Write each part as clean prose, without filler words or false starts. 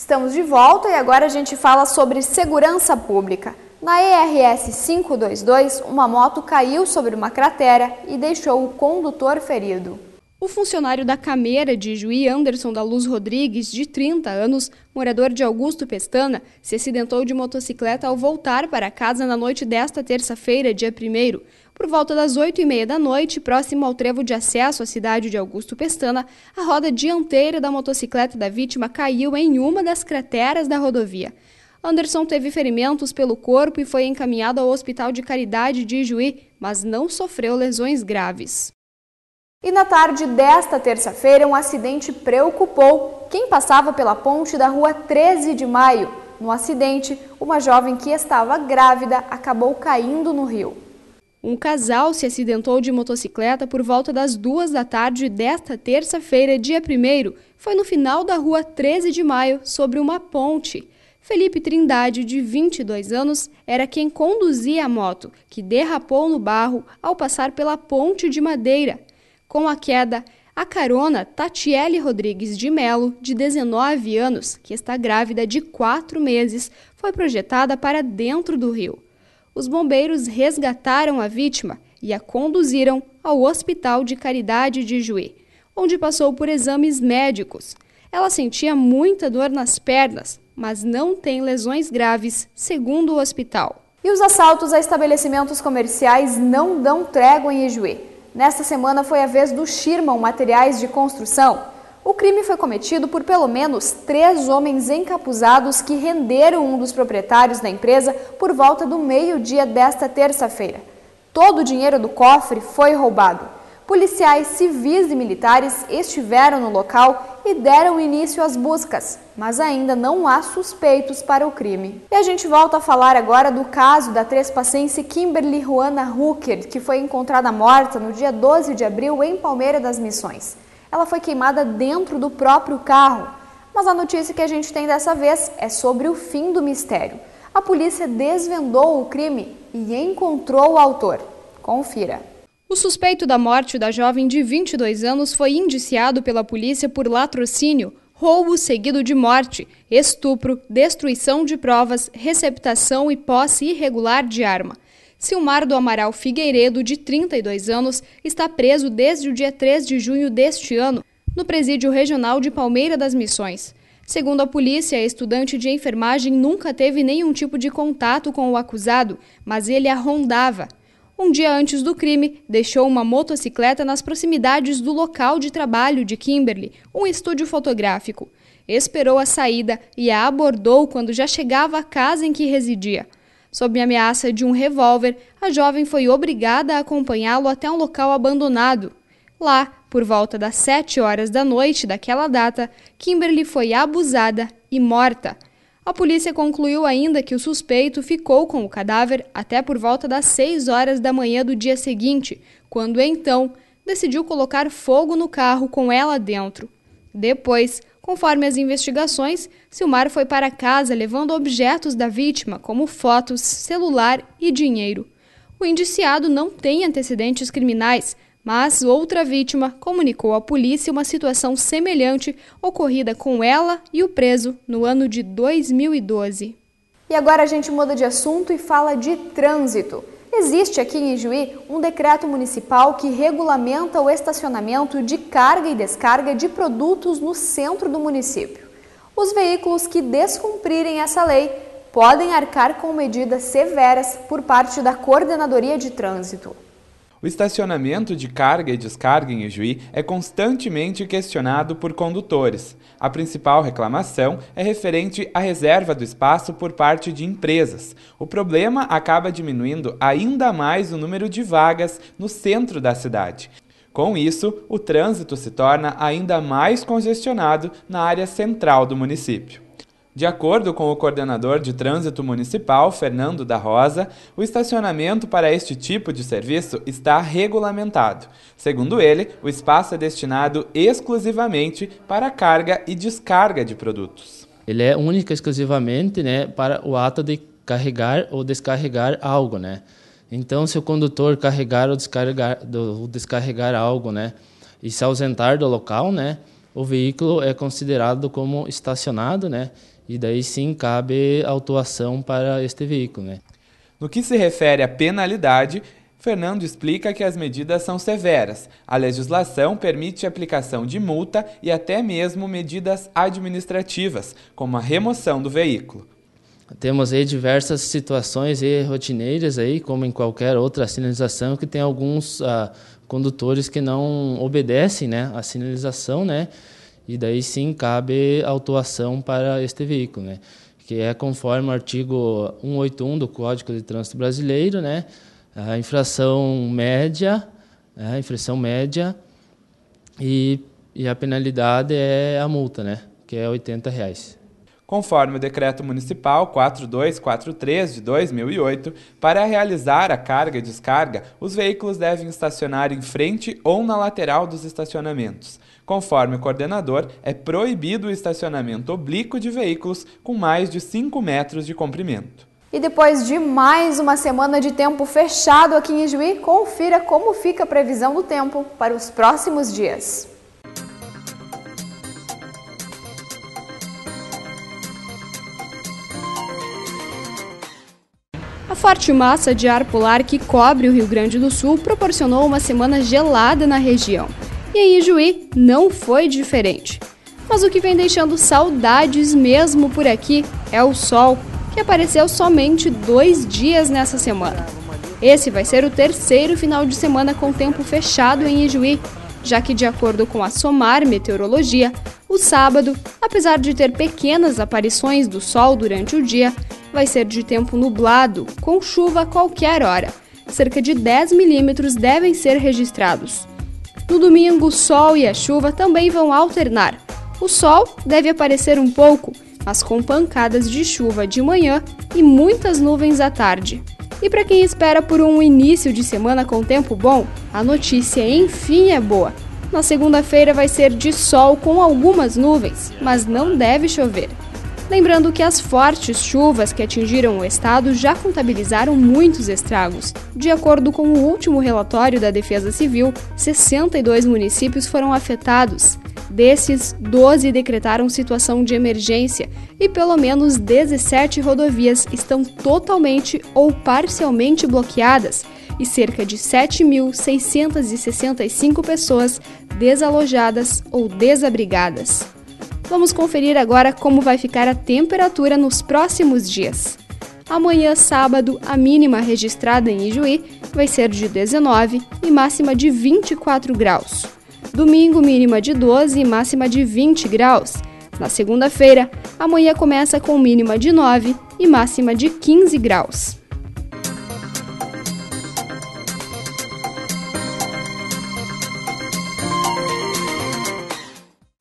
Estamos de volta e agora a gente fala sobre segurança pública. Na ERS 522, uma moto caiu sobre uma cratera e deixou o condutor ferido. O funcionário da Cameira de Ijuí, Anderson da Luz Rodrigues, de 30 anos, morador de Augusto Pestana, se acidentou de motocicleta ao voltar para casa na noite desta terça-feira, dia 1º. Por volta das 8h30 da noite, próximo ao trevo de acesso à cidade de Augusto Pestana, a roda dianteira da motocicleta da vítima caiu em uma das crateras da rodovia. Anderson teve ferimentos pelo corpo e foi encaminhado ao Hospital de Caridade de Ijuí, mas não sofreu lesões graves. E na tarde desta terça-feira, um acidente preocupou quem passava pela ponte da rua 13 de Maio. No acidente, uma jovem que estava grávida acabou caindo no rio. Um casal se acidentou de motocicleta por volta das 2 da tarde desta terça-feira, dia 1º. Foi no final da rua 13 de Maio, sobre uma ponte. Felipe Trindade, de 22 anos, era quem conduzia a moto, que derrapou no barro ao passar pela ponte de madeira. Com a queda, a carona Tatiele Rodrigues de Melo, de 19 anos, que está grávida de 4 meses, foi projetada para dentro do rio. Os bombeiros resgataram a vítima e a conduziram ao Hospital de Caridade de Ijuí, onde passou por exames médicos. Ela sentia muita dor nas pernas, mas não tem lesões graves, segundo o hospital. E os assaltos a estabelecimentos comerciais não dão trégua em Ijuí. Nesta semana foi a vez do Schirman Materiais de Construção. O crime foi cometido por pelo menos 3 homens encapuzados que renderam um dos proprietários da empresa por volta do meio-dia desta terça-feira. Todo o dinheiro do cofre foi roubado. Policiais civis e militares estiveram no local e deram início às buscas, mas ainda não há suspeitos para o crime. E a gente volta a falar agora do caso da trespacense Kimberly Juana Hooker, que foi encontrada morta no dia 12 de abril em Palmeira das Missões. Ela foi queimada dentro do próprio carro, mas a notícia que a gente tem dessa vez é sobre o fim do mistério. A polícia desvendou o crime e encontrou o autor. Confira. O suspeito da morte da jovem de 22 anos foi indiciado pela polícia por latrocínio, roubo seguido de morte, estupro, destruição de provas, receptação e posse irregular de arma. Silmar do Amaral Figueiredo, de 32 anos, está preso desde o dia 3 de junho deste ano, no Presídio Regional de Palmeira das Missões. Segundo a polícia, a estudante de enfermagem nunca teve nenhum tipo de contato com o acusado, mas ele a rondava. Um dia antes do crime, deixou uma motocicleta nas proximidades do local de trabalho de Kimberly, um estúdio fotográfico. Esperou a saída e a abordou quando já chegava à casa em que residia. Sob ameaça de um revólver, a jovem foi obrigada a acompanhá-lo até um local abandonado. Lá, por volta das 7 horas da noite daquela data, Kimberly foi abusada e morta. A polícia concluiu ainda que o suspeito ficou com o cadáver até por volta das 6 horas da manhã do dia seguinte, quando então decidiu colocar fogo no carro com ela dentro. Depois, conforme as investigações, Silmar foi para casa levando objetos da vítima, como fotos, celular e dinheiro. O indiciado não tem antecedentes criminais, mas outra vítima comunicou à polícia uma situação semelhante ocorrida com ela e o preso no ano de 2012. E agora a gente muda de assunto e fala de trânsito. Existe aqui em Ijuí um decreto municipal que regulamenta o estacionamento de carga e descarga de produtos no centro do município. Os veículos que descumprirem essa lei podem arcar com medidas severas por parte da Coordenadoria de Trânsito. O estacionamento de carga e descarga em Ijuí é constantemente questionado por condutores. A principal reclamação é referente à reserva do espaço por parte de empresas. O problema acaba diminuindo ainda mais o número de vagas no centro da cidade. Com isso, o trânsito se torna ainda mais congestionado na área central do município. De acordo com o coordenador de trânsito municipal, Fernando da Rosa, o estacionamento para este tipo de serviço está regulamentado. Segundo ele, o espaço é destinado exclusivamente para carga e descarga de produtos. Ele é único e exclusivamente, para o ato de carregar ou descarregar algo, Então, se o condutor carregar ou descarregar algo, e se ausentar do local, o veículo é considerado como estacionado, e daí sim cabe autuação para este veículo, né? No que se refere à penalidade, Fernando explica que as medidas são severas. A legislação permite a aplicação de multa e até mesmo medidas administrativas, como a remoção do veículo. Temos aí diversas situações aí rotineiras, aí, como em qualquer outra sinalização, que tem alguns condutores que não obedecem, né, à sinalização, né, e daí sim cabe autuação para este veículo, né, que é conforme o artigo 181 do Código de Trânsito Brasileiro, né, a infração média e a penalidade é a multa, né, que é R$ 80. Conforme o Decreto Municipal 4243 de 2008, para realizar a carga e descarga, os veículos devem estacionar em frente ou na lateral dos estacionamentos. Conforme o coordenador, é proibido o estacionamento oblíquo de veículos com mais de 5 metros de comprimento. E depois de mais uma semana de tempo fechado aqui em Ijuí, confira como fica a previsão do tempo para os próximos dias. A forte massa de ar polar que cobre o Rio Grande do Sul proporcionou uma semana gelada na região. E em Ijuí não foi diferente. Mas o que vem deixando saudades mesmo por aqui é o sol, que apareceu somente 2 dias nessa semana. Esse vai ser o terceiro final de semana com tempo fechado em Ijuí, já que, de acordo com a SOMAR Meteorologia, o sábado, apesar de ter pequenas aparições do sol durante o dia, vai ser de tempo nublado, com chuva a qualquer hora. Cerca de 10 milímetros devem ser registrados. No domingo, o sol e a chuva também vão alternar. O sol deve aparecer um pouco, mas com pancadas de chuva de manhã e muitas nuvens à tarde. E para quem espera por um início de semana com tempo bom, a notícia enfim é boa. Na segunda-feira vai ser de sol com algumas nuvens, mas não deve chover. Lembrando que as fortes chuvas que atingiram o estado já contabilizaram muitos estragos. De acordo com o último relatório da Defesa Civil, 62 municípios foram afetados. Desses, 12 decretaram situação de emergência e pelo menos 17 rodovias estão totalmente ou parcialmente bloqueadas e cerca de 7.665 pessoas desalojadas ou desabrigadas. Vamos conferir agora como vai ficar a temperatura nos próximos dias. Amanhã, sábado, a mínima registrada em Ijuí vai ser de 19 e máxima de 24 graus. Domingo, mínima de 12 e máxima de 20 graus. Na segunda-feira, amanhã começa com mínima de 9 e máxima de 15 graus.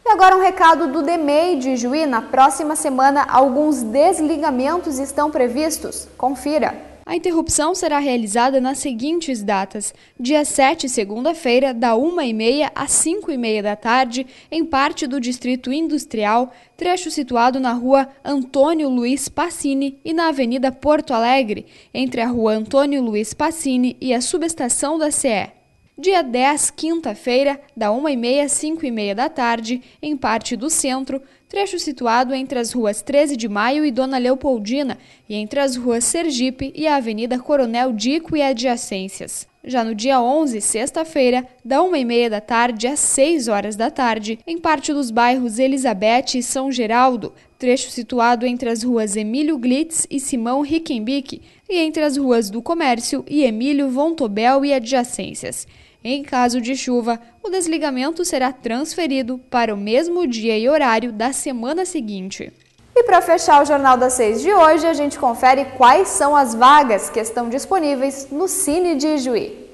E agora um recado do DEMEI de Ijuí. Na próxima semana, alguns desligamentos estão previstos. Confira. A interrupção será realizada nas seguintes datas: dia 7, segunda-feira, da 1h30 às 5h30 da tarde, em parte do Distrito Industrial, trecho situado na rua Antônio Luiz Pacini e na Avenida Porto Alegre, entre a rua Antônio Luiz Pacini e a subestação da CE. Dia 10, quinta-feira, da 1h30 às 5h30 da tarde, em parte do centro, trecho situado entre as ruas 13 de Maio e Dona Leopoldina e entre as ruas Sergipe e a Avenida Coronel Dico e adjacências. Já no dia 11, sexta-feira, da 1h30 da tarde às 6 horas da tarde, em parte dos bairros Elizabeth e São Geraldo, trecho situado entre as ruas Emílio Glitz e Simão Rickenbick e entre as ruas do Comércio e Emílio Vontobel e adjacências. Em caso de chuva, o desligamento será transferido para o mesmo dia e horário da semana seguinte. E para fechar o Jornal das 6 de hoje, a gente confere quais são as vagas que estão disponíveis no Cine de Ijuí.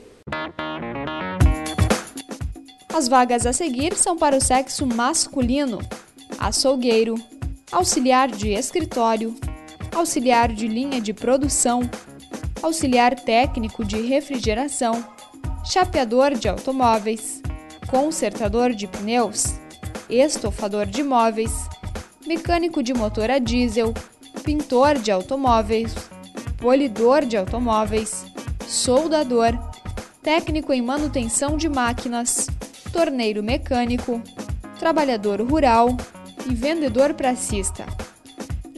As vagas a seguir são para o sexo masculino: açougueiro, auxiliar de escritório, auxiliar de linha de produção, auxiliar técnico de refrigeração, chapeador de automóveis, consertador de pneus, estofador de móveis, mecânico de motor a diesel, pintor de automóveis, polidor de automóveis, soldador, técnico em manutenção de máquinas, torneiro mecânico, trabalhador rural e vendedor pracista.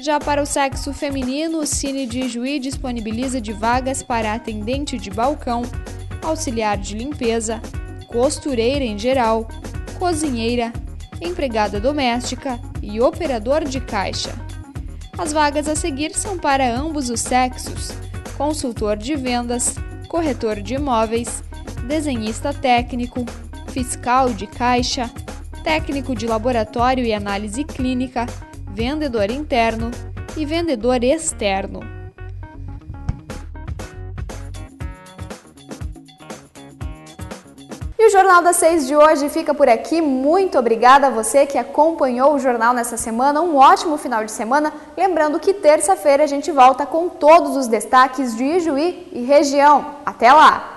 Já para o sexo feminino, o Cine de Ijuí disponibiliza de vagas para atendente de balcão, auxiliar de limpeza, costureira em geral, cozinheira, empregada doméstica e operador de caixa. As vagas a seguir são para ambos os sexos: consultor de vendas, corretor de imóveis, desenhista técnico, fiscal de caixa, técnico de laboratório e análise clínica, vendedor interno e vendedor externo. E o Jornal das 6 de hoje fica por aqui. Muito obrigada a você que acompanhou o jornal nessa semana. Um ótimo final de semana. Lembrando que terça-feira a gente volta com todos os destaques de Ijuí e região. Até lá!